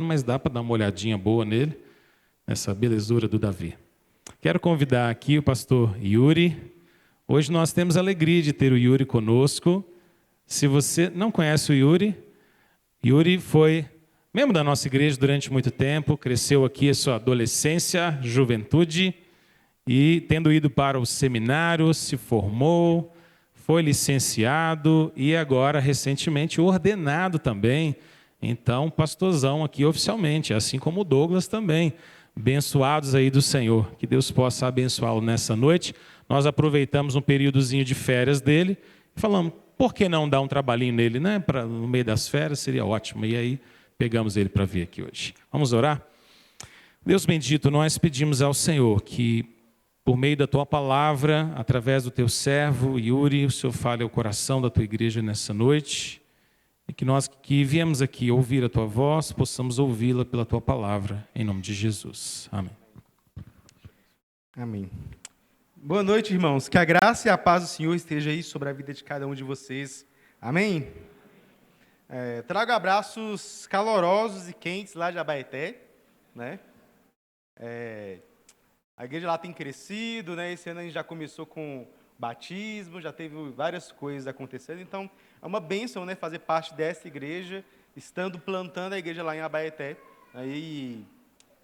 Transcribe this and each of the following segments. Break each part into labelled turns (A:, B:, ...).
A: mas dá para dar uma olhadinha boa nele, nessa belezura do Davi. Quero convidar aqui o pastor Yuri. Hoje nós temos a alegria de ter o Yuri conosco. Se você não conhece o Yuri, Yuri foi membro da nossa igreja durante muito tempo, cresceu aqui a sua adolescência, juventude, e tendo ido para o seminário, se formou, foi licenciado e agora, recentemente, ordenado também. Então, pastorzão aqui oficialmente, assim como o Douglas também. Abençoados aí do Senhor. Que Deus possa abençoá-lo nessa noite. Nós aproveitamos um períodozinho de férias dele e falamos, por que não dar um trabalhinho nele, né? No meio das férias seria ótimo. E aí, pegamos ele para vir aqui hoje. Vamos orar? Deus bendito, nós pedimos ao Senhor que, por meio da Tua palavra, através do Teu servo, Yuri, o Senhor fale ao coração da Tua igreja nessa noite, e que nós que viemos aqui ouvir a Tua voz, possamos ouvi-la pela Tua palavra, em nome de Jesus. Amém.
B: Amém. Boa noite, irmãos. Que a graça e a paz do Senhor esteja aí sobre a vida de cada um de vocês. Amém? Trago abraços calorosos e quentes lá de Abaeté, né? A igreja lá tem crescido, né? Esse ano a gente já começou com batismo, já teve várias coisas acontecendo, então é uma bênção, né, fazer parte dessa igreja, estando plantando a igreja lá em Abaeté. Aí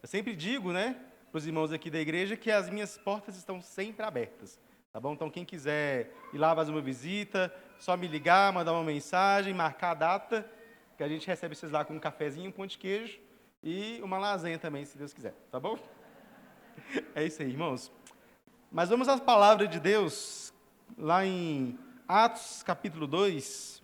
B: eu sempre digo, né, para os irmãos aqui da igreja, que as minhas portas estão sempre abertas, tá bom? Então quem quiser ir lá fazer uma visita, só me ligar, mandar uma mensagem, marcar a data, que a gente recebe vocês lá com um cafezinho, um pão de queijo e uma lasanha também, se Deus quiser, tá bom? É isso aí, irmãos. Mas vamos às palavras de Deus, lá em Atos, capítulo 2.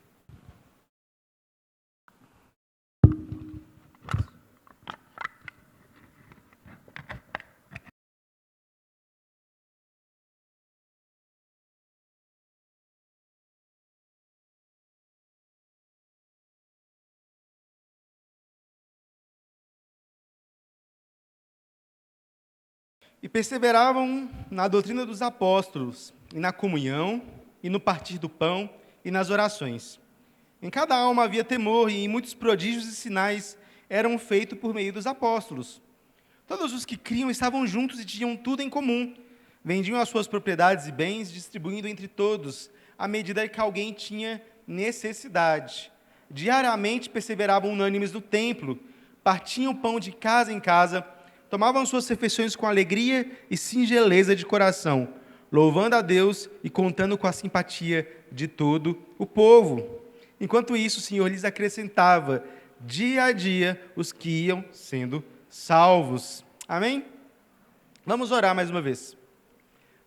B: E perseveravam na doutrina dos apóstolos, e na comunhão, e no partir do pão, e nas orações. Em cada alma havia temor, e muitos prodígios e sinais eram feitos por meio dos apóstolos. Todos os que criam estavam juntos e tinham tudo em comum. Vendiam as suas propriedades e bens, distribuindo entre todos, à medida que alguém tinha necessidade. Diariamente perseveravam unânimes no templo, partiam pão de casa em casa, tomavam suas refeições com alegria e singeleza de coração, louvando a Deus e contando com a simpatia de todo o povo. Enquanto isso, o Senhor lhes acrescentava dia a dia os que iam sendo salvos. Amém? Vamos orar mais uma vez.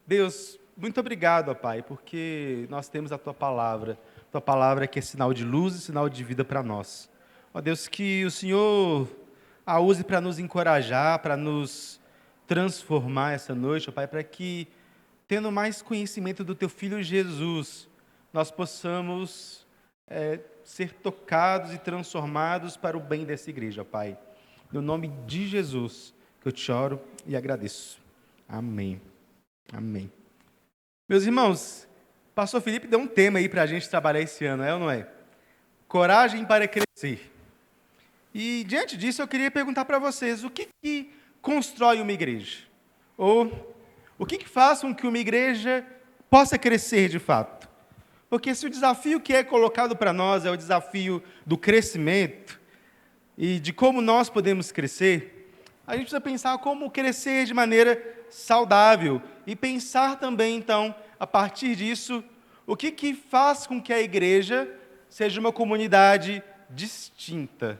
B: Deus, muito obrigado, ó Pai, porque nós temos a Tua palavra que é sinal de luz e sinal de vida para nós. Ó Deus, que o Senhor a use para nos encorajar, para nos transformar essa noite, ó Pai, para que, tendo mais conhecimento do Teu Filho Jesus, nós possamos ser tocados e transformados para o bem dessa igreja, ó Pai. No nome de Jesus, que eu te oro e agradeço. Amém. Amém. Meus irmãos, o pastor Felipe deu um tema aí para a gente trabalhar esse ano, é ou não é? Coragem para crescer. E, diante disso, eu queria perguntar para vocês, o que constrói uma igreja? Ou o que faz com que uma igreja possa crescer de fato? Porque se o desafio que é colocado para nós é o desafio do crescimento e de como nós podemos crescer, a gente precisa pensar como crescer de maneira saudável e pensar também, então, a partir disso, o que faz com que a igreja seja uma comunidade distinta.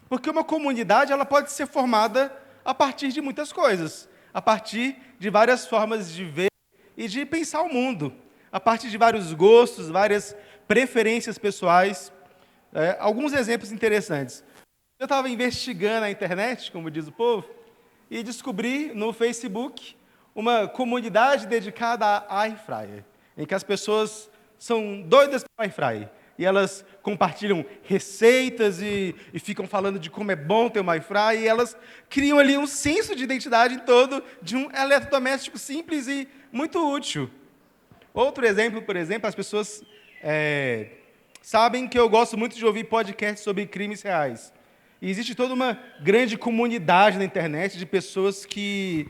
B: Porque uma comunidade ela pode ser formada a partir de muitas coisas, a partir de várias formas de ver e de pensar o mundo, a partir de vários gostos, várias preferências pessoais. Alguns exemplos interessantes. Eu estava investigando na internet, como diz o povo, e descobri no Facebook uma comunidade dedicada a air fryer, em que as pessoas são doidas por air fryer. E elas compartilham receitas e ficam falando de como é bom ter uma air fryer, e elas criam ali um senso de identidade em torno de um eletrodoméstico simples e muito útil. Outro exemplo, por exemplo, as pessoas sabem que eu gosto muito de ouvir podcasts sobre crimes reais. E existe toda uma grande comunidade na internet de pessoas que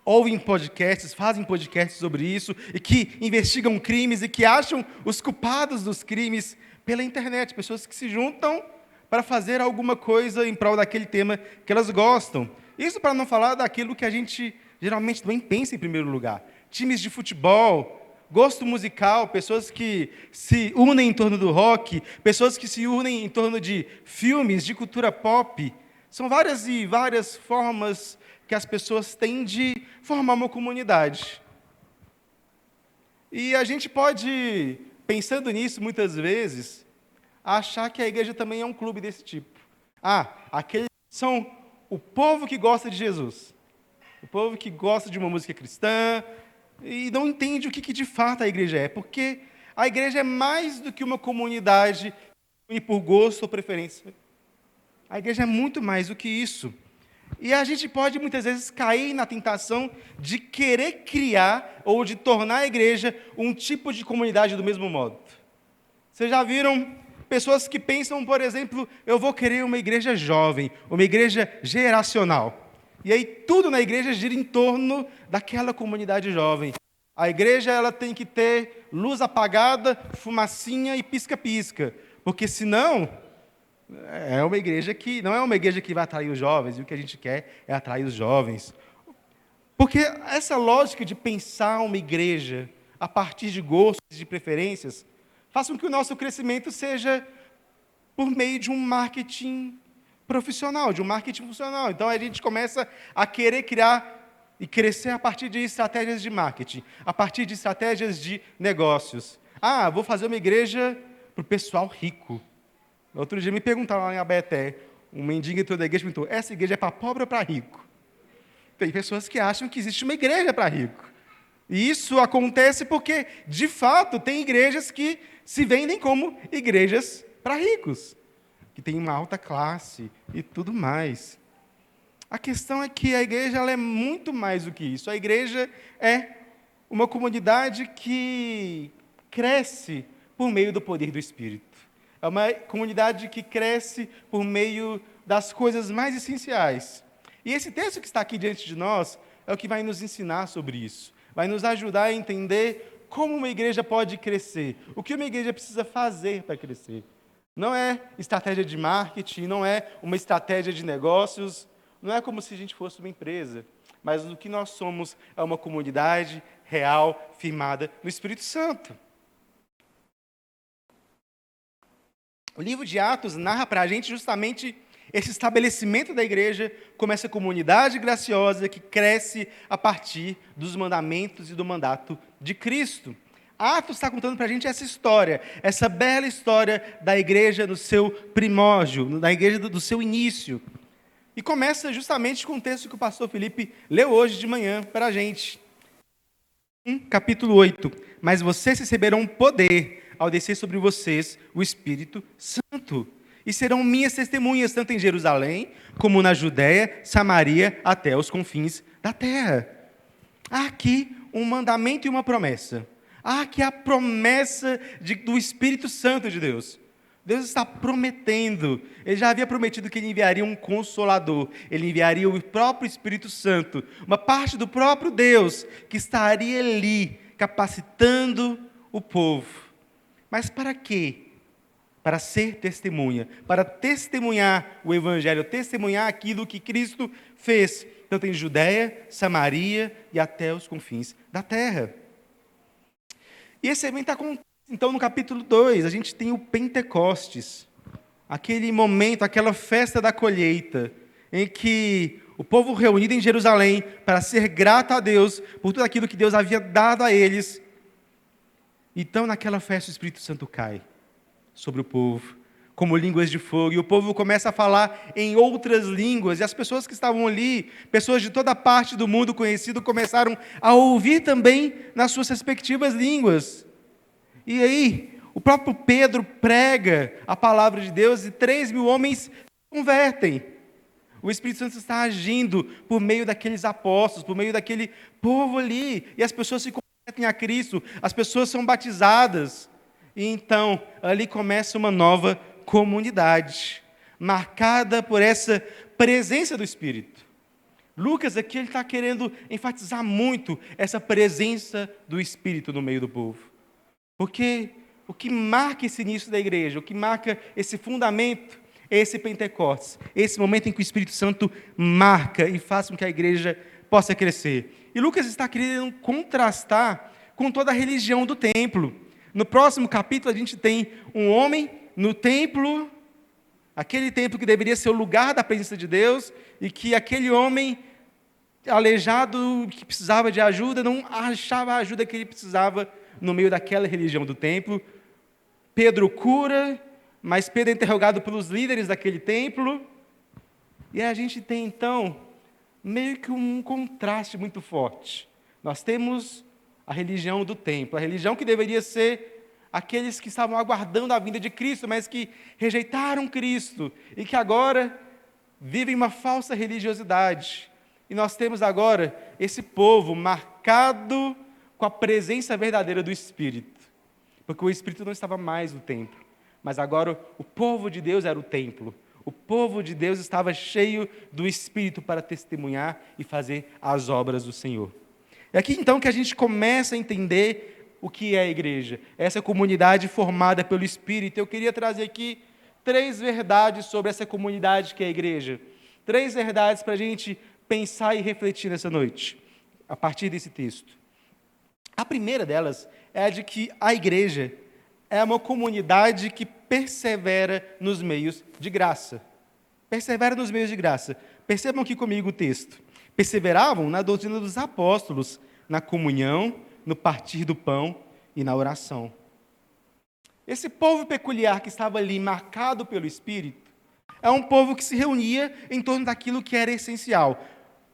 B: ouvem podcasts, fazem podcasts sobre isso, e que investigam crimes e que acham os culpados dos crimes pela internet. Pessoas que se juntam para fazer alguma coisa em prol daquele tema que elas gostam. Isso para não falar daquilo que a gente geralmente também pensa em primeiro lugar. Times de futebol, gosto musical, pessoas que se unem em torno do rock, pessoas que se unem em torno de filmes, de cultura pop. São várias e várias formas que as pessoas têm de formar uma comunidade. E a gente pode, pensando nisso muitas vezes, achar que a igreja também é um clube desse tipo. Aqueles são o povo que gosta de Jesus, o povo que gosta de uma música cristã, e não entende o que de fato a igreja é, porque a igreja é mais do que uma comunidade une por gosto ou preferência. A igreja é muito mais do que isso. E a gente pode, muitas vezes, cair na tentação de querer criar ou de tornar a igreja um tipo de comunidade do mesmo modo. Vocês já viram pessoas que pensam, por exemplo, eu vou querer uma igreja jovem, uma igreja geracional. E aí tudo na igreja gira em torno daquela comunidade jovem. A igreja ela tem que ter luz apagada, fumacinha e pisca-pisca, porque senão é uma igreja que não é uma igreja que vai atrair os jovens, e o que a gente quer é atrair os jovens. Porque essa lógica de pensar uma igreja a partir de gostos e de preferências faz com que o nosso crescimento seja por meio de um marketing profissional, de um marketing funcional. Então, a gente começa a querer criar e crescer a partir de estratégias de marketing, a partir de estratégias de negócios. Vou fazer uma igreja para o pessoal rico. Outro dia me perguntaram lá em Abaeté, um mendigo entrou da igreja e perguntou, essa igreja é para pobre ou para rico? Tem pessoas que acham que existe uma igreja para rico. E isso acontece porque, de fato, tem igrejas que se vendem como igrejas para ricos, que tem uma alta classe e tudo mais. A questão é que a igreja ela é muito mais do que isso. A igreja é uma comunidade que cresce por meio do poder do Espírito. É uma comunidade que cresce por meio das coisas mais essenciais. E esse texto que está aqui diante de nós é o que vai nos ensinar sobre isso. Vai nos ajudar a entender como uma igreja pode crescer, o que uma igreja precisa fazer para crescer. Não é estratégia de marketing, não é uma estratégia de negócios, não é como se a gente fosse uma empresa, mas o que nós somos é uma comunidade real, firmada no Espírito Santo. O livro de Atos narra para a gente justamente esse estabelecimento da igreja como essa comunidade graciosa que cresce a partir dos mandamentos e do mandato de Cristo. Atos está contando para a gente essa história, essa bela história da igreja no seu primórdio, da igreja do seu início. E começa justamente com o texto que o pastor Felipe leu hoje de manhã para a gente. Capítulo 8. Mas vocês receberão poder ao descer sobre vocês o Espírito Santo. E serão minhas testemunhas, tanto em Jerusalém, como na Judéia, Samaria, até os confins da terra. Há aqui um mandamento e uma promessa. Há aqui a promessa do Espírito Santo de Deus. Deus está prometendo. Ele já havia prometido que Ele enviaria um Consolador. Ele enviaria o próprio Espírito Santo. Uma parte do próprio Deus que estaria ali, capacitando o povo. Mas para quê? Para ser testemunha, para testemunhar o Evangelho, testemunhar aquilo que Cristo fez, tanto em Judéia, Samaria e até os confins da terra. E esse evento acontece, então, no capítulo 2, a gente tem o Pentecostes, aquele momento, aquela festa da colheita, em que o povo reunido em Jerusalém, para ser grato a Deus por tudo aquilo que Deus havia dado a eles. Então, naquela festa, o Espírito Santo cai sobre o povo, como línguas de fogo, e o povo começa a falar em outras línguas, e as pessoas que estavam ali, pessoas de toda parte do mundo conhecido, começaram a ouvir também nas suas respectivas línguas. E aí, o próprio Pedro prega a palavra de Deus, e 3.000 homens se convertem. O Espírito Santo está agindo por meio daqueles apóstolos, por meio daquele povo ali, e as pessoas se convertem a Cristo, as pessoas são batizadas. E então, ali começa uma nova comunidade. marcada por essa presença do Espírito. Lucas aqui ele está querendo enfatizar muito essa presença do Espírito no meio do povo. Porque o que marca esse início da igreja, o que marca esse fundamento, é esse Pentecostes, esse momento em que o Espírito Santo marca e faz com que a igreja possa crescer. E Lucas está querendo contrastar com toda a religião do templo. No próximo capítulo a gente tem um homem no templo, aquele templo que deveria ser o lugar da presença de Deus, e que aquele homem aleijado, que precisava de ajuda, não achava a ajuda que ele precisava no meio daquela religião do templo. Pedro cura, mas Pedro é interrogado pelos líderes daquele templo, e a gente tem então meio que um contraste muito forte. Nós temos a religião do templo, a religião que deveria ser aqueles que estavam aguardando a vinda de Cristo, mas que rejeitaram Cristo e que agora vivem uma falsa religiosidade. E nós temos agora esse povo marcado com a presença verdadeira do Espírito, porque o Espírito não estava mais no templo, mas agora o povo de Deus era o templo. O povo de Deus estava cheio do Espírito para testemunhar e fazer as obras do Senhor. É aqui então que a gente começa a entender o que é a igreja, essa comunidade formada pelo Espírito. Eu queria trazer aqui 3 verdades sobre essa comunidade que é a igreja. 3 verdades para a gente pensar e refletir nessa noite, a partir desse texto. A primeira delas é a de que a igreja é uma comunidade que persevera nos meios de graça. Persevera nos meios de graça. Percebam aqui comigo o texto. Perseveravam na doutrina dos apóstolos, na comunhão, no partir do pão e na oração. Esse povo peculiar que estava ali, marcado pelo Espírito, é um povo que se reunia em torno daquilo que era essencial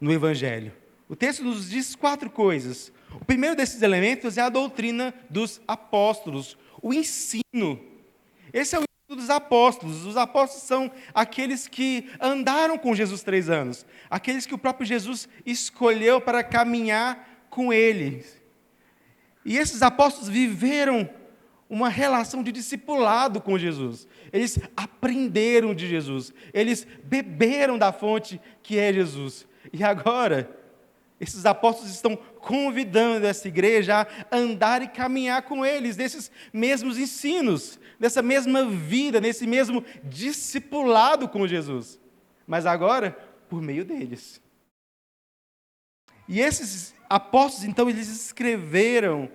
B: no Evangelho. O texto nos diz 4 coisas. O primeiro desses elementos é a doutrina dos apóstolos, o ensino. Esse é o ensino dos apóstolos. Os apóstolos são aqueles que andaram com Jesus 3 anos, aqueles que o próprio Jesus escolheu para caminhar com ele. E esses apóstolos viveram uma relação de discipulado com Jesus. Eles aprenderam de Jesus, eles beberam da fonte que é Jesus. E agora, esses apóstolos estão convidando essa igreja a andar e caminhar com eles, nesses mesmos ensinos, nessa mesma vida, nesse mesmo discipulado com Jesus. Mas agora, por meio deles. E esses apóstolos, então, eles escreveram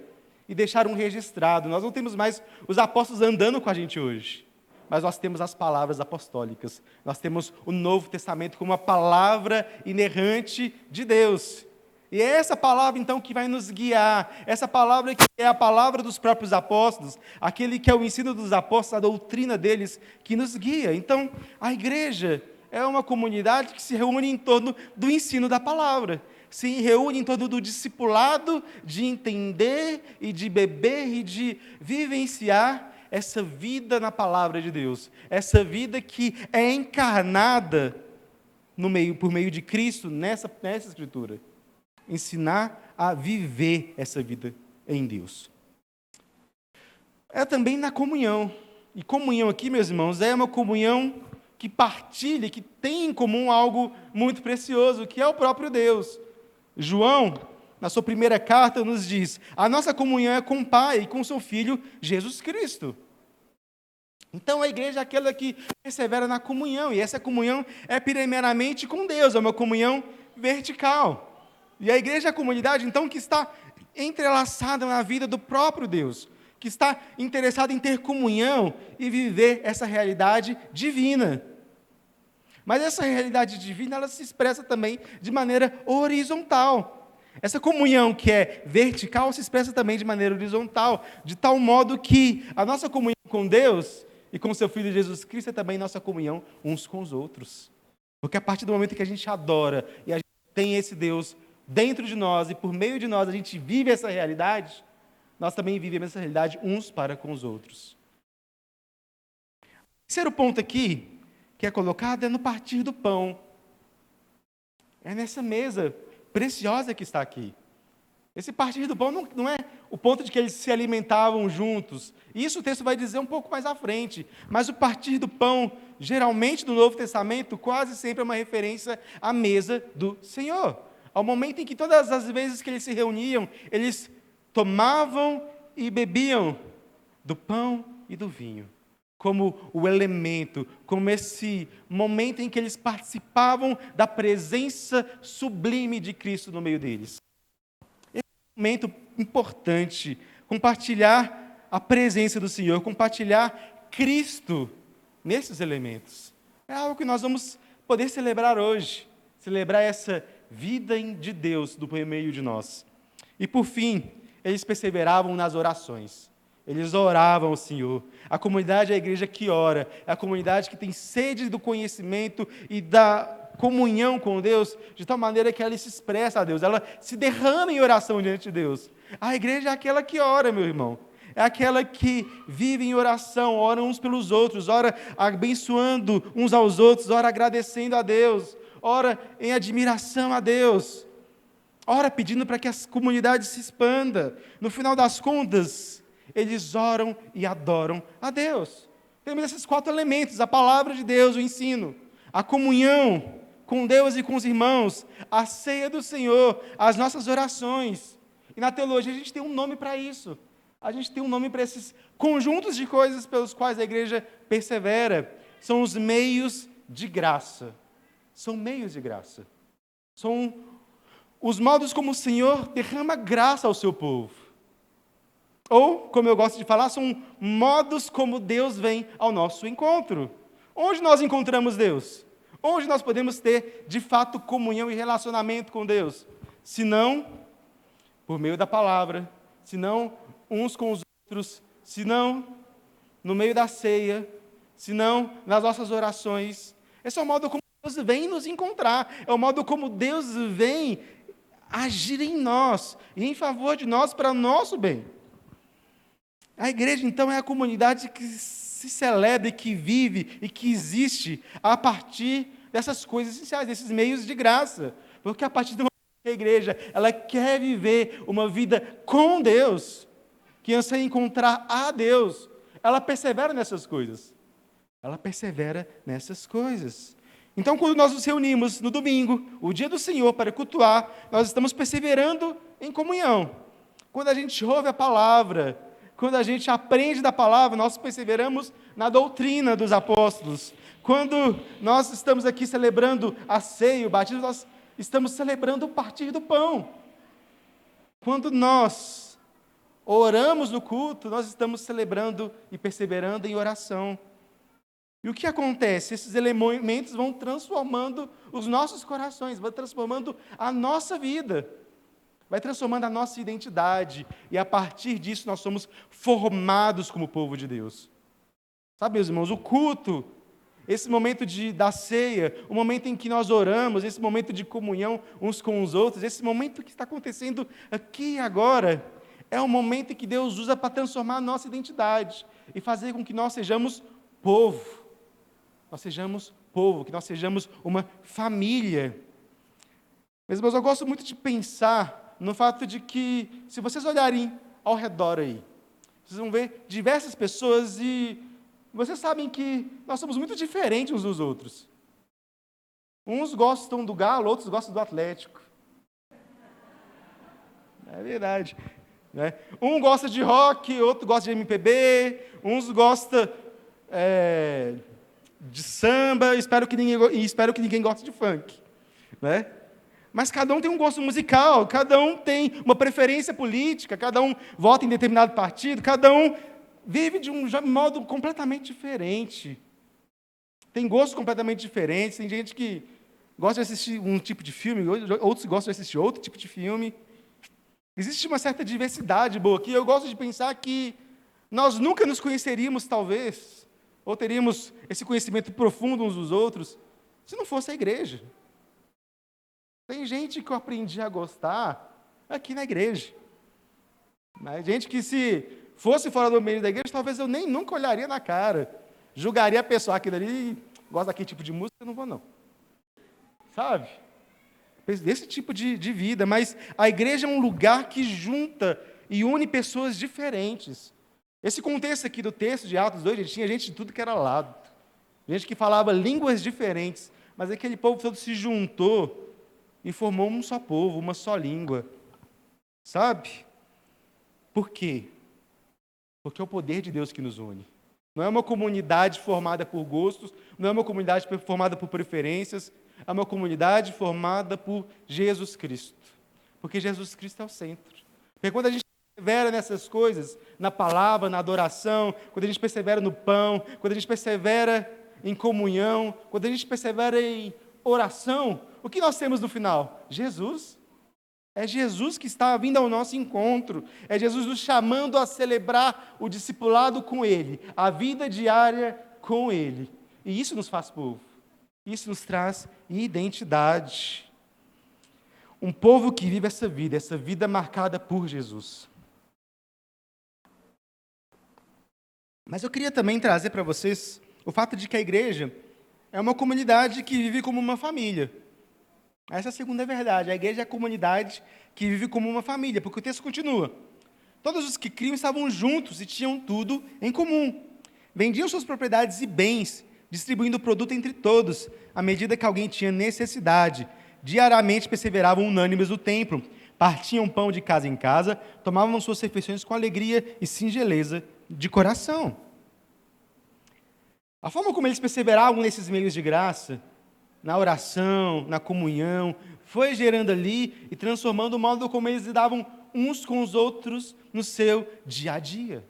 B: e deixaram registrado. Nós não temos mais os apóstolos andando com a gente hoje, mas nós temos as palavras apostólicas. Nós temos o Novo Testamento como uma palavra inerrante de Deus. E é essa palavra, então, que vai nos guiar, essa palavra que é a palavra dos próprios apóstolos, aquele que é o ensino dos apóstolos, a doutrina deles, que nos guia. Então, a igreja é uma comunidade que se reúne em torno do ensino da palavra, se reúne em torno do discipulado, de entender e de beber e de vivenciar essa vida na palavra de Deus, essa vida que é encarnada por meio de Cristo nessa Escritura. Ensinar a viver essa vida em Deus. É também na comunhão. E comunhão aqui, meus irmãos, é uma comunhão que partilha, que tem em comum algo muito precioso, que é o próprio Deus. João, na sua primeira carta, nos diz: a nossa comunhão é com o Pai e com seu Filho, Jesus Cristo. Então, a igreja é aquela que persevera na comunhão, e essa comunhão é primeiramente com Deus, é uma comunhão vertical. E a igreja é a comunidade, então, que está entrelaçada na vida do próprio Deus, que está interessada em ter comunhão e viver essa realidade divina. Mas essa realidade divina, ela se expressa também de maneira horizontal. Essa comunhão que é vertical se expressa também de maneira horizontal, de tal modo que a nossa comunhão com Deus e com seu Filho Jesus Cristo é também nossa comunhão uns com os outros. Porque a partir do momento que a gente adora e a gente tem esse Deus dentro de nós e por meio de nós a gente vive essa realidade, nós também vivemos essa realidade uns para com os outros. O terceiro ponto aqui que é colocado é no partir do pão. É nessa mesa preciosa que está aqui. Esse partir do pão não é o ponto de que eles se alimentavam juntos. Isso o texto vai dizer um pouco mais à frente. Mas o partir do pão geralmente no Novo Testamento, quase sempre é uma referência à mesa do Senhor. Ao momento em que todas as vezes que eles se reuniam, eles tomavam e bebiam do pão e do vinho, como o elemento, como esse momento em que eles participavam da presença sublime de Cristo no meio deles. Esse é um momento importante, compartilhar a presença do Senhor, compartilhar Cristo nesses elementos. É algo que nós vamos poder celebrar hoje, celebrar essa vida de Deus do meio de nós. E por fim, eles perseveravam nas orações. Eles oravam ao Senhor. A comunidade é a igreja que ora, é a comunidade que tem sede do conhecimento e da comunhão com Deus, de tal maneira que ela se expressa a Deus, ela se derrama em oração diante de Deus. A igreja é aquela que ora, meu irmão. É aquela que vive em oração, ora uns pelos outros, ora abençoando uns aos outros, ora agradecendo a Deus, ora em admiração a Deus, ora pedindo para que a comunidade se expanda. No final das contas, eles oram e adoram a Deus. Temos esses 4 elementos: a palavra de Deus, o ensino, a comunhão com Deus e com os irmãos, a ceia do Senhor, as nossas orações. E na teologia a gente tem um nome para isso. A gente tem um nome para esses conjuntos de coisas pelos quais a igreja persevera. São os meios de graça. São meios de graça. São os modos como o Senhor derrama graça ao seu povo. Ou, como eu gosto de falar, são modos como Deus vem ao nosso encontro. Onde nós encontramos Deus? Onde nós podemos ter, de fato, comunhão e relacionamento com Deus? Se não por meio da palavra, se não uns com os outros, se não no meio da ceia, se não nas nossas orações. Esse é o modo como Deus vem nos encontrar, é o modo como Deus vem agir em nós, e em favor de nós, para o nosso bem. A igreja, então, é a comunidade que se celebra, e que vive, e que existe a partir dessas coisas essenciais, desses meios de graça, porque a partir do momento que a igreja, ela quer viver uma vida com Deus, que anseia encontrar a Deus, ela persevera nessas coisas. Ela persevera nessas coisas. Então, quando nós nos reunimos no domingo, o dia do Senhor, para cultuar, nós estamos perseverando em comunhão. Quando a gente ouve a palavra, quando a gente aprende da palavra, nós perseveramos na doutrina dos apóstolos. Quando nós estamos aqui celebrando a ceia, o batismo, nós estamos celebrando o partir do pão. Quando nós oramos no culto, nós estamos celebrando e perseverando em oração. E o que acontece? Esses elementos vão transformando os nossos corações, vão transformando a nossa vida, vai transformando a nossa identidade, e a partir disso nós somos formados como povo de Deus. Sabe, meus irmãos, o culto, esse momento da ceia, o momento em que nós oramos, esse momento de comunhão uns com os outros, esse momento que está acontecendo aqui e agora, é um momento que Deus usa para transformar a nossa identidade e fazer com que nós sejamos povo. Nós sejamos povo, que nós sejamos uma família. Mas, eu gosto muito de pensar no fato de que, se vocês olharem ao redor aí, vocês vão ver diversas pessoas e vocês sabem que nós somos muito diferentes uns dos outros. Uns gostam do Galo, outros gostam do Atlético. É verdade. Né? Um gosta de rock, outro gosta de MPB, uns gostam de samba, espero que ninguém goste de funk. Né? Mas cada um tem um gosto musical, cada um tem uma preferência política, cada um vota em determinado partido, cada um vive de um modo completamente diferente. Tem gostos completamente diferentes, tem gente que gosta de assistir um tipo de filme, outros gostam de assistir outro tipo de filme. Existe uma certa diversidade boa aqui. Eu gosto de pensar que nós nunca nos conheceríamos, talvez, ou teríamos esse conhecimento profundo uns dos outros, se não fosse a igreja. Tem gente que eu aprendi a gostar aqui na igreja. Gente que, se fosse fora do meio da igreja, talvez eu nem nunca olharia na cara. Julgaria a pessoa, aquele ali, gosta daquele tipo de música, eu não vou não. Sabe? Desse tipo de vida, mas a igreja é um lugar que junta e une pessoas diferentes. Esse contexto aqui do texto de Atos 2, tinha gente de tudo que era lado. gente que falava línguas diferentes, mas aquele povo todo se juntou e formou um só povo, uma só língua. Sabe? Por quê? Porque é o poder de Deus que nos une. Não é uma comunidade formada por gostos, não é uma comunidade formada por preferências, é uma comunidade formada por Jesus Cristo. Porque Jesus Cristo é o centro. Porque quando a gente persevera nessas coisas, na palavra, na adoração, quando a gente persevera no pão, quando a gente persevera em comunhão, quando a gente persevera em oração, o que nós temos no final? Jesus. É Jesus que está vindo ao nosso encontro. É Jesus nos chamando a celebrar o discipulado com Ele, a vida diária com Ele. E isso nos faz povo. Isso nos traz identidade. Um povo que vive essa vida marcada por Jesus. Mas eu queria também trazer para vocês o fato de que a igreja é uma comunidade que vive como uma família. Essa é a segunda verdade. A igreja é a comunidade que vive como uma família, porque o texto continua. Todos os que criam estavam juntos e tinham tudo em comum. Vendiam suas propriedades e bens, distribuindo o produto entre todos, à medida que alguém tinha necessidade. Diariamente perseveravam unânimes no templo, partiam pão de casa em casa, tomavam suas refeições com alegria e singeleza de coração. A forma como eles perseveravam nesses meios de graça, na oração, na comunhão, foi gerando ali e transformando o modo como eles lidavam uns com os outros no seu dia a dia.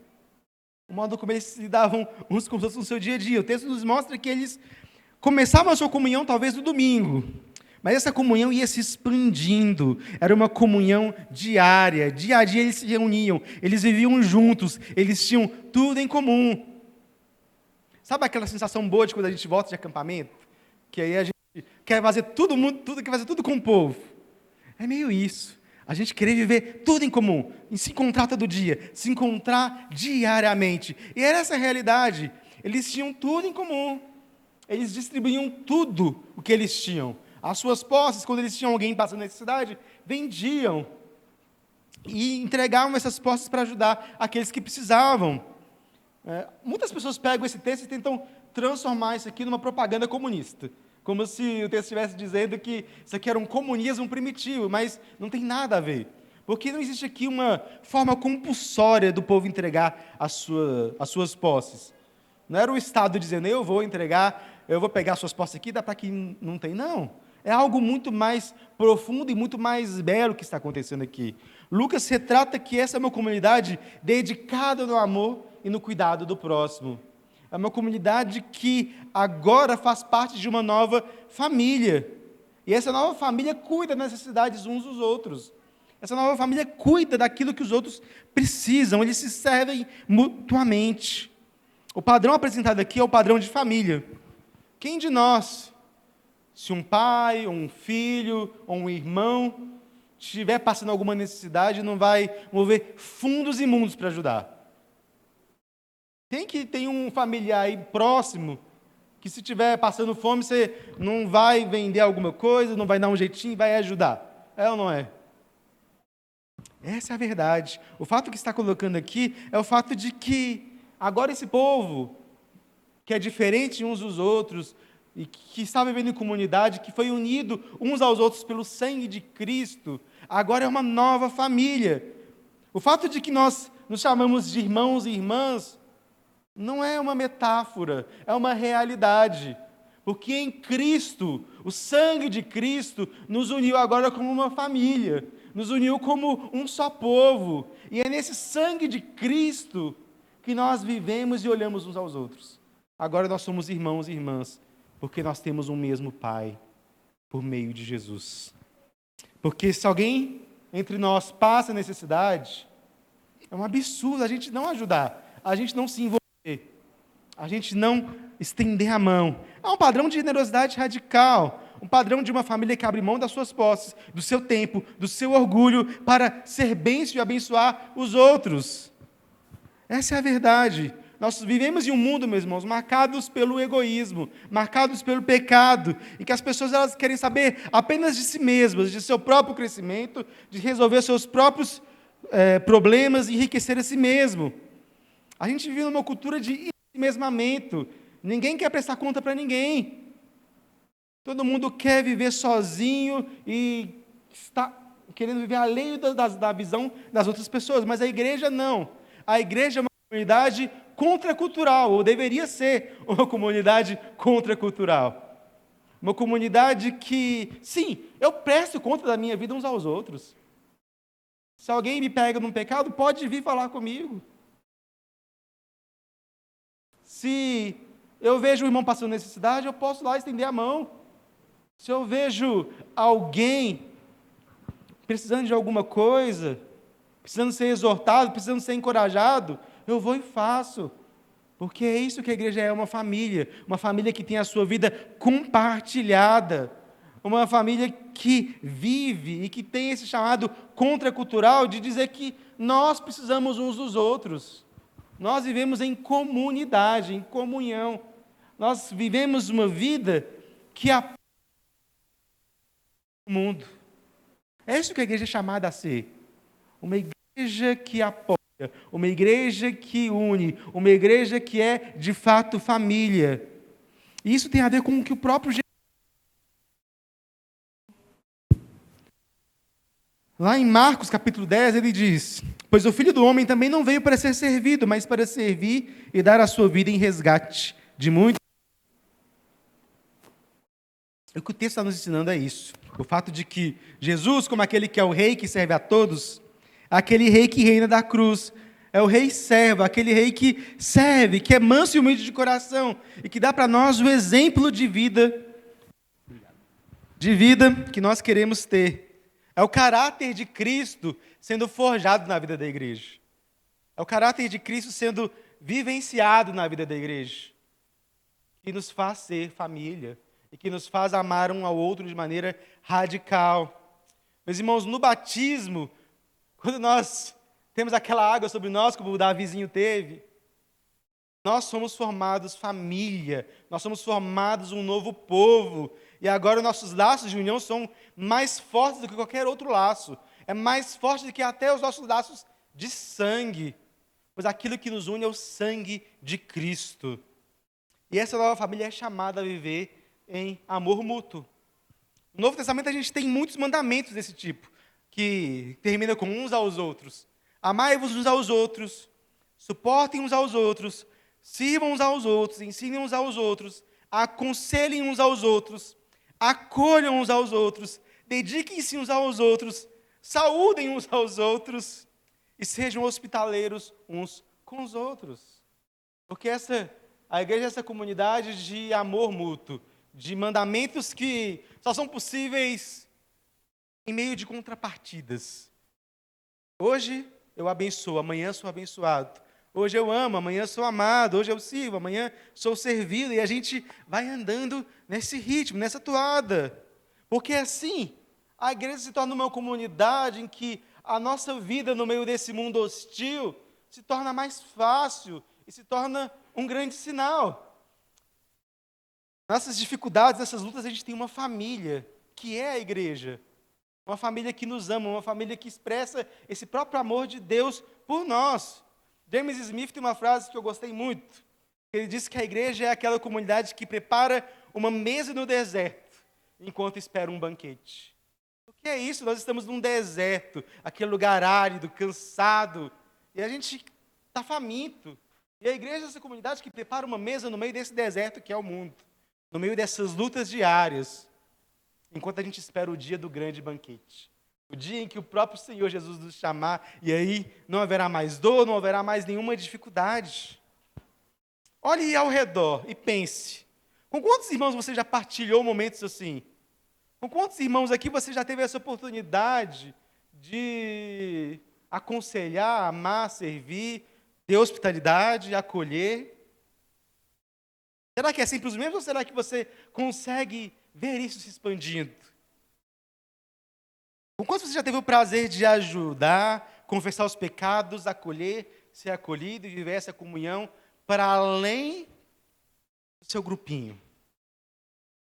B: O modo como eles lidavam uns com os outros no seu dia a dia. O texto nos mostra que eles começavam a sua comunhão talvez no domingo, mas essa comunhão ia se expandindo. Era uma comunhão diária. Dia a dia eles se reuniam, eles viviam juntos, eles tinham tudo em comum. Sabe aquela sensação boa de quando a gente volta de acampamento? Que aí a gente quer fazer quer fazer tudo com o povo. É meio isso. A gente querer viver tudo em comum, em se encontrar todo dia, se encontrar diariamente. E era essa a realidade. Eles tinham tudo em comum. Eles distribuíam tudo o que eles tinham. As suas posses, quando eles tinham alguém passando necessidade, vendiam. E entregavam essas posses para ajudar aqueles que precisavam. Muitas pessoas pegam esse texto e tentam transformar isso aqui numa propaganda comunista. Como se o texto estivesse dizendo que isso aqui era um comunismo primitivo, mas não tem nada a ver. Porque não existe aqui uma forma compulsória do povo entregar as suas posses. Não era o Estado dizendo, eu vou pegar as suas posses aqui, dá para que não tem, não. É algo muito mais profundo e muito mais belo que está acontecendo aqui. Lucas retrata que essa é uma comunidade dedicada no amor e no cuidado do próximo. É uma comunidade que agora faz parte de uma nova família. E essa nova família cuida das necessidades uns dos outros. Essa nova família cuida daquilo que os outros precisam. Eles se servem mutuamente. O padrão apresentado aqui é o padrão de família. Quem de nós, se um pai, ou um filho, ou um irmão, estiver passando alguma necessidade, não vai mover fundos imundos para ajudar? Quem que tem um familiar aí próximo, que se estiver passando fome, você não vai vender alguma coisa, não vai dar um jeitinho e vai ajudar? É ou não é? Essa é a verdade. O fato que está colocando aqui é o fato de que agora esse povo, que é diferente uns dos outros, e que está vivendo em comunidade, que foi unido uns aos outros pelo sangue de Cristo, agora é uma nova família. O fato de que nós nos chamamos de irmãos e irmãs, não é uma metáfora, é uma realidade. Porque em Cristo, o sangue de Cristo nos uniu agora como uma família, nos uniu como um só povo. E é nesse sangue de Cristo que nós vivemos e olhamos uns aos outros. Agora nós somos irmãos e irmãs, porque nós temos um mesmo Pai, por meio de Jesus. Porque se alguém entre nós passa necessidade, é um absurdo a gente não ajudar, a gente não se envolver, a gente não estender a mão. É um padrão de generosidade radical, um padrão de uma família que abre mão das suas posses, do seu tempo, do seu orgulho, para ser bênção e abençoar os outros. Essa é a verdade. Nós vivemos em um mundo, meus irmãos, marcados pelo egoísmo, marcados pelo pecado, e que as pessoas elas querem saber apenas de si mesmas, de seu próprio crescimento, de resolver seus próprios problemas e enriquecer a si mesmo. A gente vive numa cultura de ensimesmamento, Ninguém quer prestar conta para ninguém. Todo mundo quer viver sozinho e está querendo viver alheio da visão das outras pessoas. Mas a igreja não. A igreja é uma comunidade contracultural, ou deveria ser uma comunidade contracultural. Uma comunidade que, sim, eu presto conta da minha vida uns aos outros. Se alguém me pega num pecado, pode vir falar comigo. Se eu vejo o irmão passando necessidade, eu posso lá estender a mão. Se eu vejo alguém precisando de alguma coisa, precisando ser exortado, precisando ser encorajado, eu vou e faço. Porque é isso que a igreja é, uma família que tem a sua vida compartilhada, uma família que vive e que tem esse chamado contracultural de dizer que nós precisamos uns dos outros. Nós vivemos em comunidade, em comunhão. Nós vivemos uma vida que apoia o mundo. É isso que a igreja é chamada a ser. Uma igreja que apoia, uma igreja que une, uma igreja que é, de fato, família. E isso tem a ver com o que o próprio Jesus... Lá em Marcos, capítulo 10, ele diz: pois o Filho do Homem também não veio para ser servido, mas para servir e dar a sua vida em resgate de muitos. O que o texto está nos ensinando é isso. O fato de que Jesus, como aquele que é o rei que serve a todos, aquele rei que reina da cruz, é o rei servo, aquele rei que serve, que é manso e humilde de coração, e que dá para nós o exemplo de vida que nós queremos ter. É o caráter de Cristo sendo forjado na vida da igreja. É o caráter de Cristo sendo vivenciado na vida da igreja, que nos faz ser família, e que nos faz amar um ao outro de maneira radical. Meus irmãos, no batismo, quando nós temos aquela água sobre nós, como o Davizinho teve, nós somos formados família, nós somos formados um novo povo, e agora nossos laços de união são mais fortes do que qualquer outro laço, é mais forte do que até os nossos laços de sangue, pois aquilo que nos une é o sangue de Cristo. E essa nova família é chamada a viver em amor mútuo. No Novo Testamento a gente tem muitos mandamentos desse tipo, que termina com uns aos outros. Amai-vos uns aos outros, suportem uns aos outros, sirvam uns aos outros, ensinem uns aos outros, aconselhem uns aos outros, acolham uns aos outros, dediquem-se uns aos outros, saúdem uns aos outros e sejam hospitaleiros uns com os outros. Porque a igreja é essa comunidade de amor mútuo, de mandamentos que só são possíveis em meio de contrapartidas. Hoje eu abençoo, amanhã sou abençoado. Hoje eu amo, amanhã sou amado. Hoje eu sirvo, amanhã sou servido. E a gente vai andando nesse ritmo, nessa toada. Porque assim, a igreja se torna uma comunidade em que a nossa vida no meio desse mundo hostil se torna mais fácil e se torna um grande sinal. Nessas dificuldades, nessas lutas, a gente tem uma família, que é a igreja. Uma família que nos ama, uma família que expressa esse próprio amor de Deus por nós. James Smith tem uma frase que eu gostei muito. Ele diz que a igreja é aquela comunidade que prepara uma mesa no deserto, enquanto espera um banquete. O que é isso? Nós estamos num deserto, aquele lugar árido, cansado, e a gente está faminto. E a igreja é essa comunidade que prepara uma mesa no meio desse deserto que é o mundo, no meio dessas lutas diárias, enquanto a gente espera o dia do grande banquete. O dia em que o próprio Senhor Jesus nos chamar, e aí não haverá mais dor, não haverá mais nenhuma dificuldade. Olhe ao redor e pense, com quantos irmãos você já partilhou momentos assim? Com quantos irmãos aqui você já teve essa oportunidade de aconselhar, amar, servir, ter hospitalidade, acolher? Será que é sempre os mesmos ou será que você consegue ver isso se expandindo? Com quantos você já teve o prazer de ajudar, confessar os pecados, acolher, ser acolhido e viver essa comunhão para além do seu grupinho?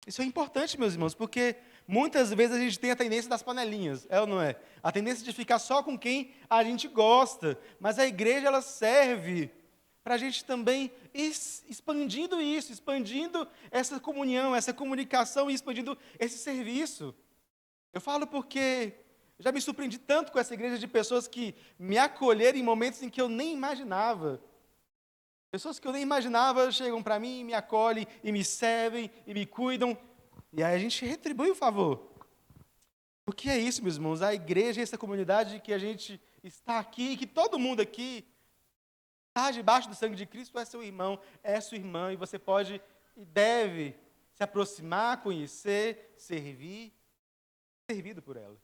B: Isso é importante, meus irmãos, porque muitas vezes a gente tem a tendência das panelinhas, é ou não é? A tendência de ficar só com quem a gente gosta, mas a igreja ela serve para a gente também expandindo isso, expandindo essa comunhão, essa comunicação e expandindo esse serviço. Eu falo porque já me surpreendi tanto com essa igreja de pessoas que me acolheram em momentos em que eu nem imaginava. Pessoas que eu nem imaginava chegam para mim, me acolhem e me servem e me cuidam. E aí a gente retribui o favor. Porque é isso, meus irmãos, a igreja é essa comunidade que a gente está aqui, que todo mundo aqui está debaixo do sangue de Cristo, é seu irmão, é sua irmã, e você pode e deve se aproximar, conhecer, servir, servido por ela.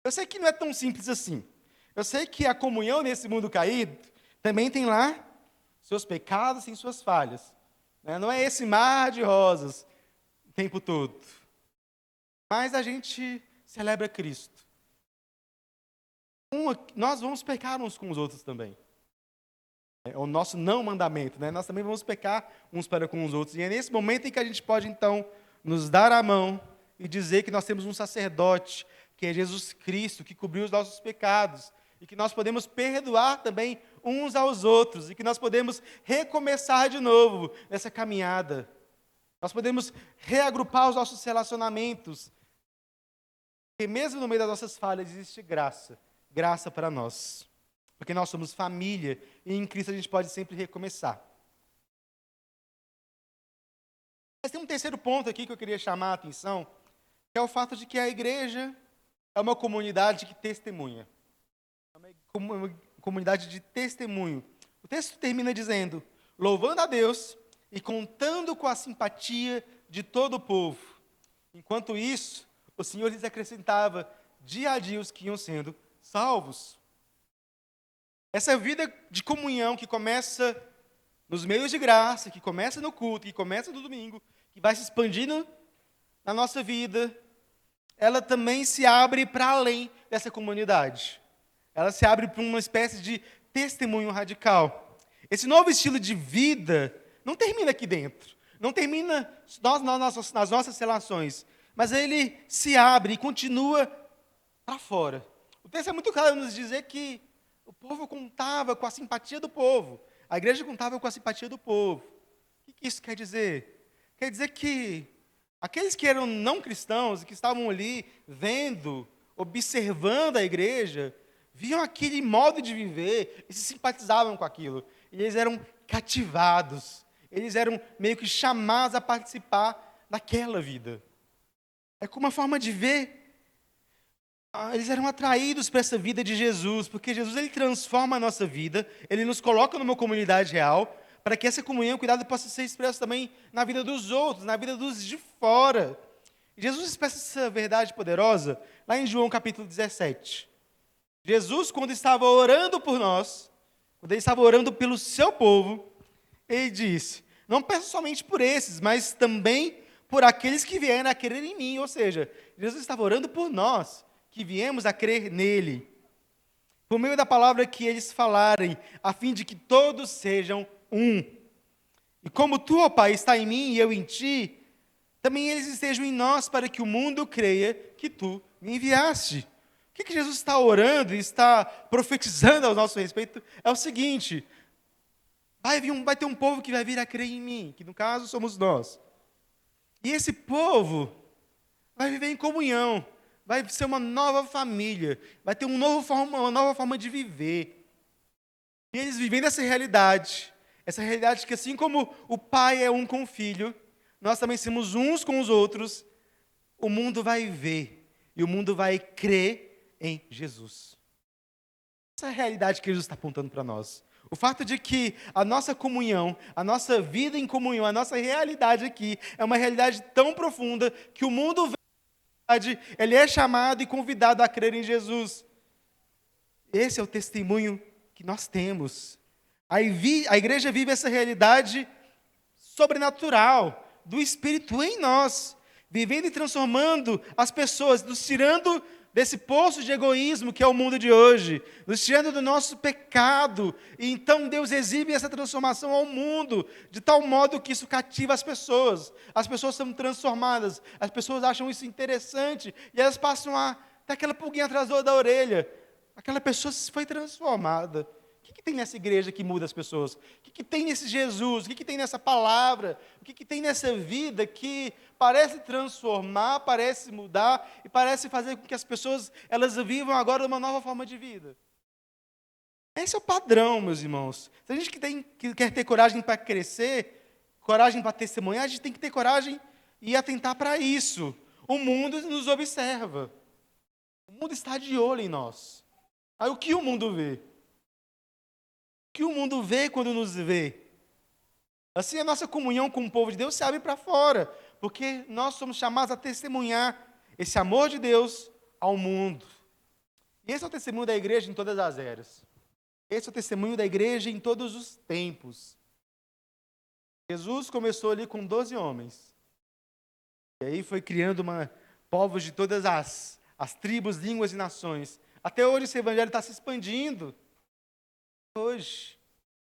B: Eu sei que não é tão simples assim. Eu sei que a comunhão nesse mundo caído também tem lá seus pecados e suas falhas. Não é esse mar de rosas o tempo todo. Mas a gente celebra Cristo. Nós vamos pecar uns com os outros também. É o nosso não mandamento, né? Nós também vamos pecar uns para com os outros. E é nesse momento em que a gente pode, então, nos dar a mão e dizer que nós temos um sacerdote, que é Jesus Cristo, que cobriu os nossos pecados, e que nós podemos perdoar também uns aos outros, e que nós podemos recomeçar de novo nessa caminhada. Nós podemos reagrupar os nossos relacionamentos, porque mesmo no meio das nossas falhas existe graça, graça para nós. Porque nós somos família e em Cristo a gente pode sempre recomeçar. Mas tem um terceiro ponto aqui que eu queria chamar a atenção, que é o fato de que a igreja é uma comunidade que testemunha. É uma comunidade de testemunho. O texto termina dizendo, louvando a Deus e contando com a simpatia de todo o povo. Enquanto isso, o Senhor lhes acrescentava dia a dia os que iam sendo salvos. Essa vida de comunhão que começa nos meios de graça, que começa no culto, que começa no domingo, que vai se expandindo na nossa vida, ela também se abre para além dessa comunidade. Ela se abre para uma espécie de testemunho radical. Esse novo estilo de vida não termina aqui dentro, não termina nas nossas relações, mas ele se abre e continua para fora. O texto é muito claro em nos dizer que o povo contava com a simpatia do povo. A igreja contava com a simpatia do povo. O que isso quer dizer? Quer dizer que aqueles que eram não cristãos, que estavam ali vendo, observando a igreja, viam aquele modo de viver e se simpatizavam com aquilo. E eles eram cativados. Eles eram meio que chamados a participar daquela vida. É como uma forma de ver. Eles eram atraídos para essa vida de Jesus, porque Jesus ele transforma a nossa vida, ele nos coloca numa comunidade real, para que essa comunhão e cuidado possa ser expresso também na vida dos outros, na vida dos de fora. E Jesus expressa essa verdade poderosa lá em João capítulo 17. Jesus, quando estava orando por nós, quando ele estava orando pelo seu povo, ele disse, não peço somente por esses, mas também por aqueles que vieram a crer em mim. Ou seja, Jesus estava orando por nós, que viemos a crer nele, por meio da palavra que eles falarem, a fim de que todos sejam um. E como tu, ó Pai, está em mim e eu em ti, também eles estejam em nós, para que o mundo creia que tu me enviaste. O que Jesus está orando e está profetizando ao nosso respeito é o seguinte, vai ter um povo que vai vir a crer em mim, que no caso somos nós. E esse povo vai viver em comunhão, vai ser uma nova família, vai ter uma nova forma de viver. E eles vivendo essa realidade que assim como o pai é um com o filho, nós também somos uns com os outros, o mundo vai ver, e o mundo vai crer em Jesus. Essa é a realidade que Jesus está apontando para nós. O fato de que a nossa comunhão, a nossa vida em comunhão, a nossa realidade aqui, é uma realidade tão profunda, que o mundo vê, ele é chamado e convidado a crer em Jesus. Esse é o testemunho que nós temos. A igreja vive essa realidade sobrenatural do Espírito em nós, vivendo e transformando as pessoas, nos tirando desse poço de egoísmo que é o mundo de hoje, nos tirando do nosso pecado. E então Deus exibe essa transformação ao mundo, de tal modo que isso cativa as pessoas. As pessoas são transformadas, as pessoas acham isso interessante, e elas passam a ter aquela pulguinha atrás da orelha. Aquela pessoa foi transformada. O que tem nessa igreja que muda as pessoas? O que tem nesse Jesus? O que tem nessa palavra? O que tem nessa vida que parece transformar, parece mudar e parece fazer com que as pessoas elas vivam agora uma nova forma de vida? Esse é o padrão, meus irmãos. Se a gente que quer ter coragem para crescer, coragem para testemunhar, a gente tem que ter coragem e atentar para isso. O mundo nos observa. O mundo está de olho em nós. Aí o que o mundo vê? O que o mundo vê quando nos vê? Assim a nossa comunhão com o povo de Deus se abre para fora, porque nós somos chamados a testemunhar esse amor de Deus ao mundo. E esse é o testemunho da igreja em todas as eras. Esse é o testemunho da igreja em todos os tempos. Jesus começou ali com 12 homens. E aí foi criando povos de todas as tribos, línguas e nações. Até hoje esse evangelho está se expandindo. Hoje,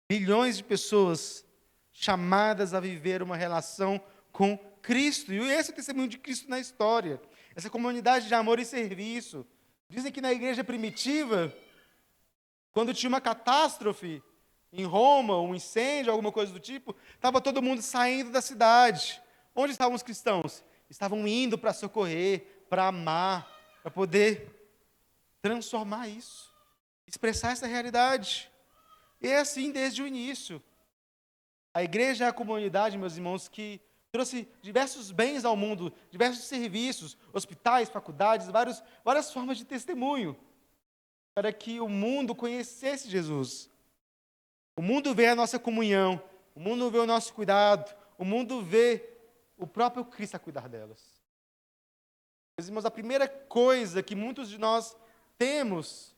B: bilhões de pessoas chamadas a viver uma relação com Cristo. E esse é o testemunho de Cristo na história. Essa comunidade de amor e serviço. Dizem que na igreja primitiva, quando tinha uma catástrofe em Roma, um incêndio, alguma coisa do tipo, estava todo mundo saindo da cidade. Onde estavam os cristãos? Estavam indo para socorrer, para amar, para poder transformar isso, expressar essa realidade. E é assim desde o início. A igreja é a comunidade, meus irmãos, que trouxe diversos bens ao mundo, diversos serviços, hospitais, faculdades, várias formas de testemunho, para que o mundo conhecesse Jesus. O mundo vê a nossa comunhão, o mundo vê o nosso cuidado, o mundo vê o próprio Cristo a cuidar delas. Meus irmãos, a primeira coisa que muitos de nós temos,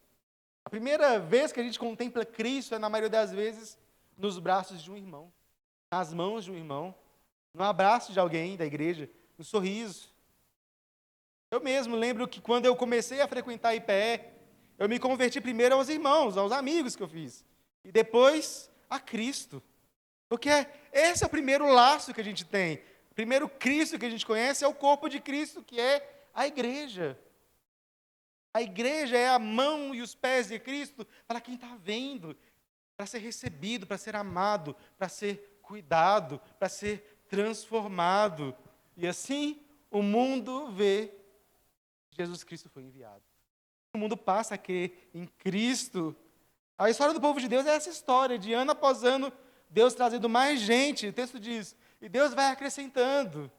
B: a primeira vez que a gente contempla Cristo é, na maioria das vezes, nos braços de um irmão, nas mãos de um irmão, no abraço de alguém da igreja, no sorriso. Eu mesmo lembro que quando eu comecei a frequentar a IPE, eu me converti primeiro aos irmãos, aos amigos que eu fiz, e depois a Cristo. Porque esse é o primeiro laço que a gente tem. O primeiro Cristo que a gente conhece é o corpo de Cristo, que é a igreja. A igreja é a mão e os pés de Cristo para quem está vendo, para ser recebido, para ser amado, para ser cuidado, para ser transformado. E assim o mundo vê que Jesus Cristo foi enviado. O mundo passa a crer em Cristo. A história do povo de Deus é essa história, de ano após ano, Deus trazendo mais gente. O texto diz, e Deus vai acrescentando,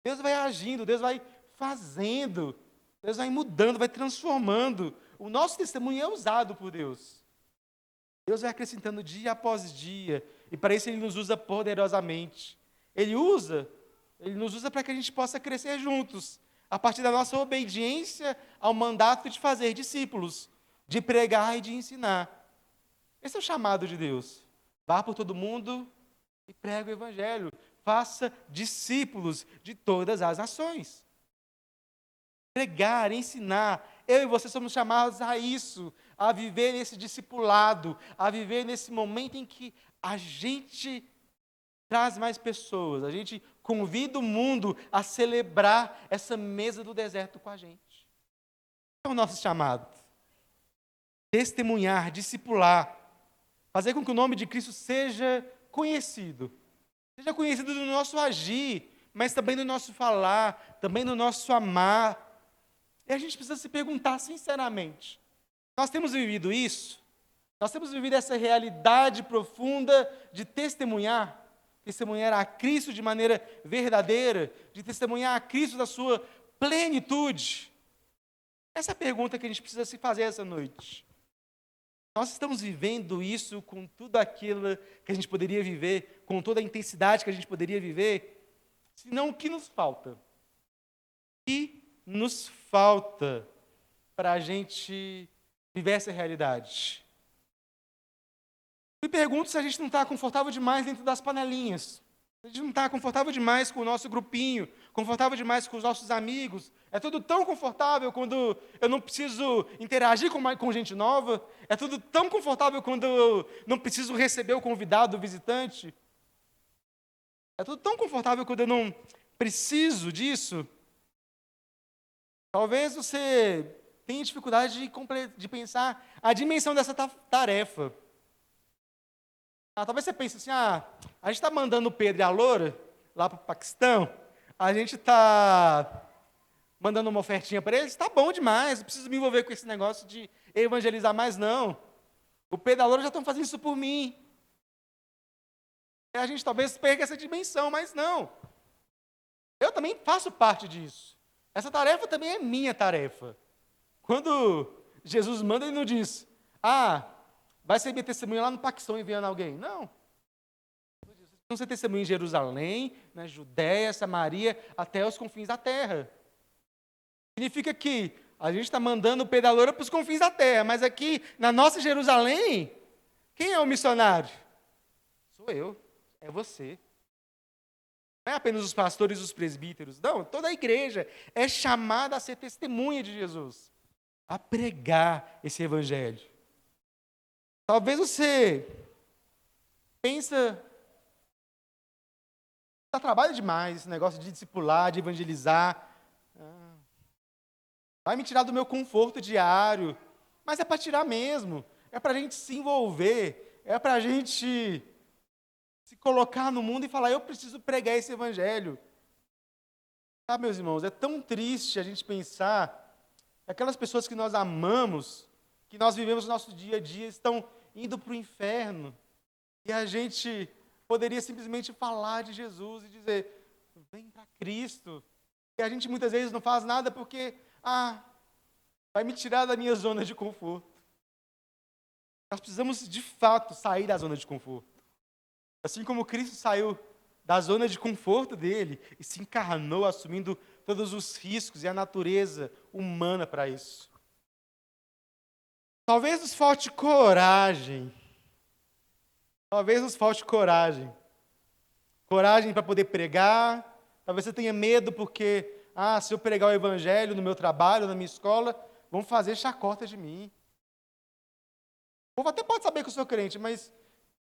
B: Deus vai agindo, Deus vai fazendo, Deus vai mudando, vai transformando. O nosso testemunho é usado por Deus. Deus vai acrescentando dia após dia, e para isso Ele nos usa poderosamente. Ele nos usa para que a gente possa crescer juntos, a partir da nossa obediência ao mandato de fazer discípulos, de pregar e de ensinar. Esse é o chamado de Deus. Vá por todo mundo e pregue o Evangelho. Faça discípulos de todas as nações. Pregar, ensinar. Eu e você somos chamados a isso, a viver nesse discipulado, a viver nesse momento em que a gente traz mais pessoas, a gente convida o mundo a celebrar essa mesa do deserto com a gente. É o nosso chamado. Testemunhar, discipular, fazer com que o nome de Cristo seja conhecido do nosso agir, mas também do nosso falar, também do nosso amar. E a gente precisa se perguntar sinceramente, nós temos vivido isso? Nós temos vivido essa realidade profunda de testemunhar a Cristo de maneira verdadeira, de testemunhar a Cristo da sua plenitude? Essa é a pergunta que a gente precisa se fazer essa noite. Nós estamos vivendo isso com tudo aquilo que a gente poderia viver, com toda a intensidade que a gente poderia viver? Senão, o que nos falta? O que nos falta para a gente viver essa realidade? Me pergunto se a gente não está confortável demais dentro das panelinhas. A gente não está confortável demais com o nosso grupinho, confortável demais com os nossos amigos. É tudo tão confortável quando eu não preciso interagir com gente nova. É tudo tão confortável quando eu não preciso receber o convidado, o visitante. É tudo tão confortável quando eu não preciso disso. Talvez você tenha dificuldade de pensar a dimensão dessa tarefa. Talvez você pense assim, a gente está mandando o Pedro e a Loura lá para o Paquistão, a gente está mandando uma ofertinha para eles, está bom demais, não preciso me envolver com esse negócio de evangelizar mais, não. O Pedro e a Loura já estão fazendo isso por mim. A gente talvez perca essa dimensão, mas não. Eu também faço parte disso. Essa tarefa também é minha tarefa. Quando Jesus manda, ele não diz, vai ser minha testemunha lá no Paquistão enviando alguém. Não. Vão ser testemunha em Jerusalém, na Judéia, Samaria, até os confins da terra. Significa que a gente está mandando o Pedro e a Loura para os confins da terra, mas aqui, na nossa Jerusalém, quem é o missionário? Sou eu, é você. Não é apenas os pastores e os presbíteros, não, toda a igreja é chamada a ser testemunha de Jesus, a pregar esse evangelho. Talvez você pensa, dá trabalho demais esse negócio de discipular, de evangelizar, vai me tirar do meu conforto diário, mas é para tirar mesmo, é para a gente se envolver, é para a gente se colocar no mundo e falar, eu preciso pregar esse evangelho. Sabe, meus irmãos, é tão triste a gente pensar que aquelas pessoas que nós amamos, que nós vivemos no nosso dia a dia, estão indo para o inferno, e a gente poderia simplesmente falar de Jesus e dizer, vem para Cristo. E a gente muitas vezes não faz nada porque, vai me tirar da minha zona de conforto. Nós precisamos, de fato, sair da zona de conforto. Assim como Cristo saiu da zona de conforto dele e se encarnou, assumindo todos os riscos e a natureza humana para isso. Talvez nos falte coragem. Talvez nos falte coragem. Coragem para poder pregar. Talvez você tenha medo porque, se eu pregar o evangelho no meu trabalho, na minha escola, vão fazer chacota de mim. O povo até pode saber que eu sou crente, mas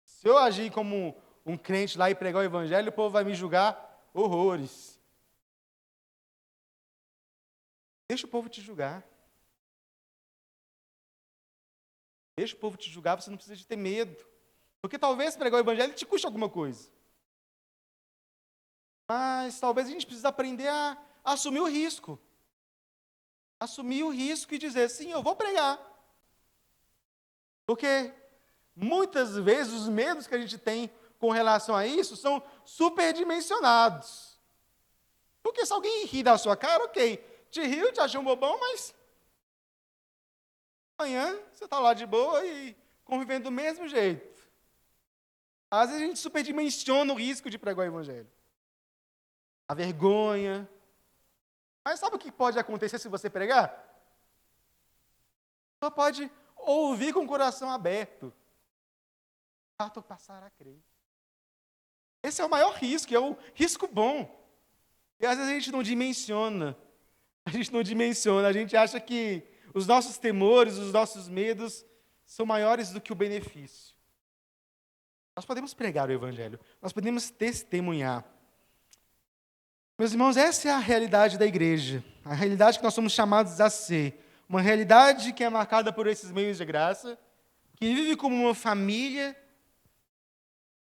B: se eu agir como um crente lá e pregar o evangelho, o povo vai me julgar horrores. Deixa o povo te julgar. Deixa o povo te julgar, você não precisa de ter medo. Porque talvez pregar o evangelho te custe alguma coisa. Mas talvez a gente precise aprender a assumir o risco. Assumir o risco e dizer, sim, eu vou pregar. Porque muitas vezes os medos que a gente tem com relação a isso são superdimensionados. Porque se alguém ri da sua cara, ok, te riu, te achou um bobão, mas amanhã você está lá de boa e convivendo do mesmo jeito. Às vezes a gente superdimensiona o risco de pregar o evangelho. A vergonha. Mas sabe o que pode acontecer se você pregar? Só pode ouvir com o coração aberto. Fato passar a crer. Esse é o maior risco, é o risco bom. E às vezes a gente não dimensiona. A gente acha que os nossos temores, os nossos medos são maiores do que o benefício. Nós podemos pregar o evangelho, nós podemos testemunhar. Meus irmãos, essa é a realidade da igreja, a realidade que nós somos chamados a ser. Uma realidade que é marcada por esses meios de graça, que vive como uma família,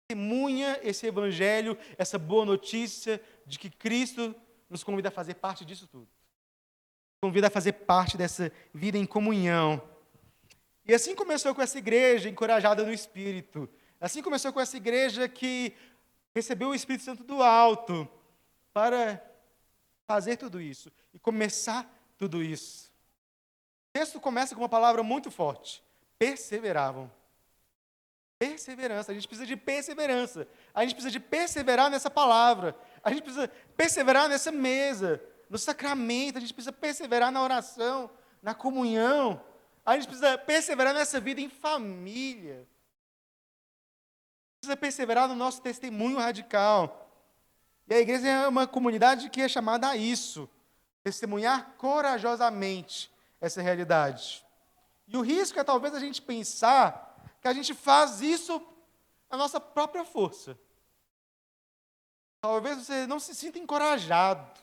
B: testemunha esse evangelho, essa boa notícia de que Cristo nos convida a fazer parte disso tudo. Convida a fazer parte dessa vida em comunhão. E assim começou com essa igreja encorajada no Espírito. Assim começou com essa igreja que recebeu o Espírito Santo do alto para fazer tudo isso e começar tudo isso. O texto começa com uma palavra muito forte. Perseveravam. Perseverança. A gente precisa de perseverança. A gente precisa de perseverar nessa palavra. A gente precisa perseverar nessa mesa, no sacramento. A gente precisa perseverar na oração, na comunhão. A gente precisa perseverar nessa vida em família. Precisa perseverar no nosso testemunho radical. E a igreja é uma comunidade que é chamada a isso. Testemunhar corajosamente essa realidade. E o risco é talvez a gente pensar que a gente faz isso na nossa própria força. Talvez você não se sinta encorajado.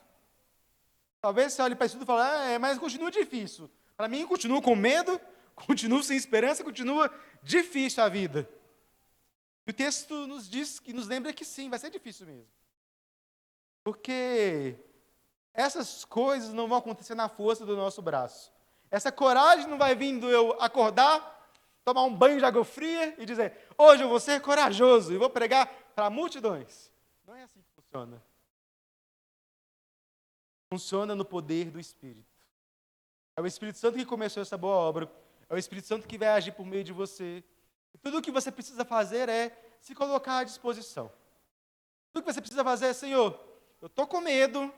B: Talvez você olhe para isso tudo e fale, mas continua difícil. Para mim, continua com medo, continua sem esperança, continua difícil a vida. E o texto nos diz, que nos lembra que sim, vai ser difícil mesmo. Porque essas coisas não vão acontecer na força do nosso braço. Essa coragem não vai vir do eu acordar, tomar um banho de água fria e dizer, hoje eu vou ser corajoso e vou pregar para multidões. Não é assim que funciona. Funciona no poder do Espírito. É o Espírito Santo que começou essa boa obra. É o Espírito Santo que vai agir por meio de você. E tudo o que você precisa fazer é se colocar à disposição. Tudo que você precisa fazer é, Senhor, eu estou com medo,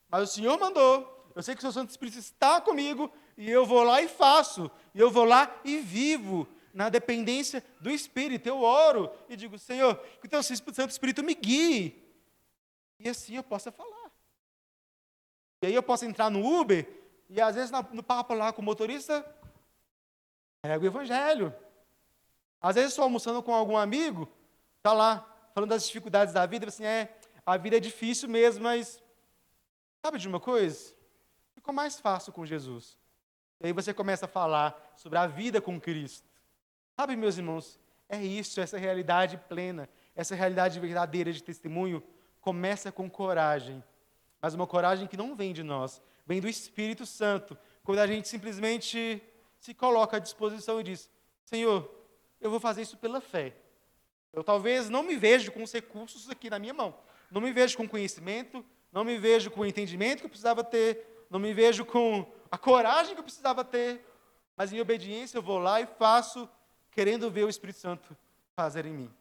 B: mas o Senhor mandou. Eu sei que o seu Santo Espírito está comigo e eu vou lá e faço. E eu vou lá e vivo na dependência do Espírito. Eu oro e digo, Senhor, que o teu Santo Espírito me guie. E assim eu possa falar. E aí eu posso entrar no Uber e às vezes no papo lá com o motorista, prego o Evangelho. Às vezes estou almoçando com algum amigo, está lá falando das dificuldades da vida, assim, a vida é difícil mesmo, mas sabe de uma coisa? Ficou mais fácil com Jesus. E aí você começa a falar sobre a vida com Cristo. Sabe, meus irmãos, é isso, essa realidade plena, essa realidade verdadeira de testemunho, começa com coragem. Mas uma coragem que não vem de nós, vem do Espírito Santo. Quando a gente simplesmente se coloca à disposição e diz, Senhor, eu vou fazer isso pela fé. Eu talvez não me vejo com os recursos aqui na minha mão. Não me vejo com conhecimento, não me vejo com o entendimento que eu precisava ter, não me vejo com a coragem que eu precisava ter, mas em obediência eu vou lá e faço, querendo ver o Espírito Santo fazer em mim.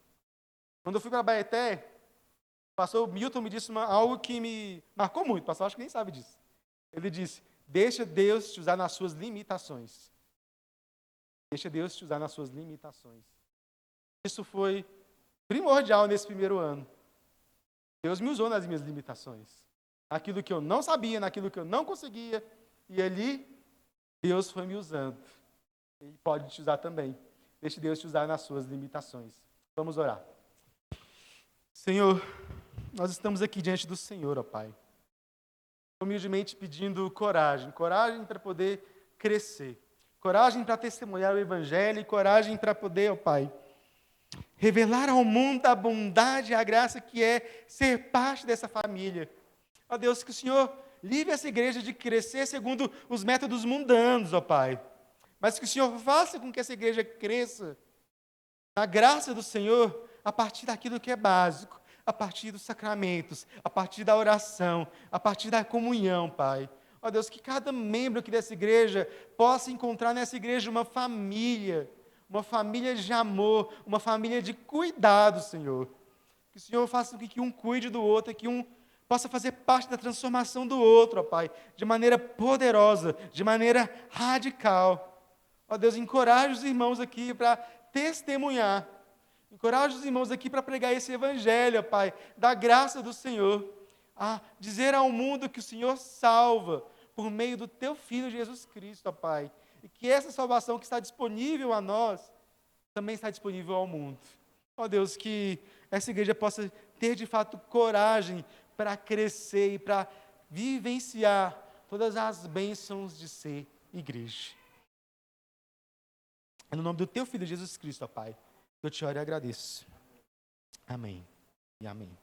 B: Quando eu fui para Abaeté, o pastor Milton me disse algo que me marcou muito, o pastor acho que nem sabe disso. Ele disse, deixa Deus te usar nas suas limitações. Deixa Deus te usar nas suas limitações. Isso foi primordial nesse primeiro ano. Deus me usou nas minhas limitações. Naquilo que eu não sabia, naquilo que eu não conseguia. E ali, Deus foi me usando. Ele pode te usar também. Deixe Deus te usar nas suas limitações. Vamos orar. Senhor, nós estamos aqui diante do Senhor, ó Pai. Humildemente pedindo coragem. Coragem para poder crescer. Coragem para testemunhar o Evangelho. E coragem para poder, ó Pai, revelar ao mundo a bondade e a graça que é ser parte dessa família. Ó Deus, que o Senhor livre essa igreja de crescer segundo os métodos mundanos, ó Pai. Mas que o Senhor faça com que essa igreja cresça na graça do Senhor a partir daquilo que é básico, a partir dos sacramentos, a partir da oração, a partir da comunhão, Pai. Ó Deus, que cada membro aqui dessa igreja possa encontrar nessa igreja uma família de amor, uma família de cuidado, Senhor. Que o Senhor faça com que um cuide do outro, que um possa fazer parte da transformação do outro, ó Pai, de maneira poderosa, de maneira radical. Ó Deus, encoraje os irmãos aqui para testemunhar. Encoraje os irmãos aqui para pregar esse Evangelho, ó Pai, da graça do Senhor. A dizer ao mundo que o Senhor salva por meio do Teu Filho Jesus Cristo, ó Pai. E que essa salvação que está disponível a nós, também está disponível ao mundo. Ó Deus, que essa igreja possa ter de fato coragem para crescer e para vivenciar todas as bênçãos de ser igreja. É no nome do Teu Filho Jesus Cristo, ó Pai, que eu te oro e agradeço. Amém e amém.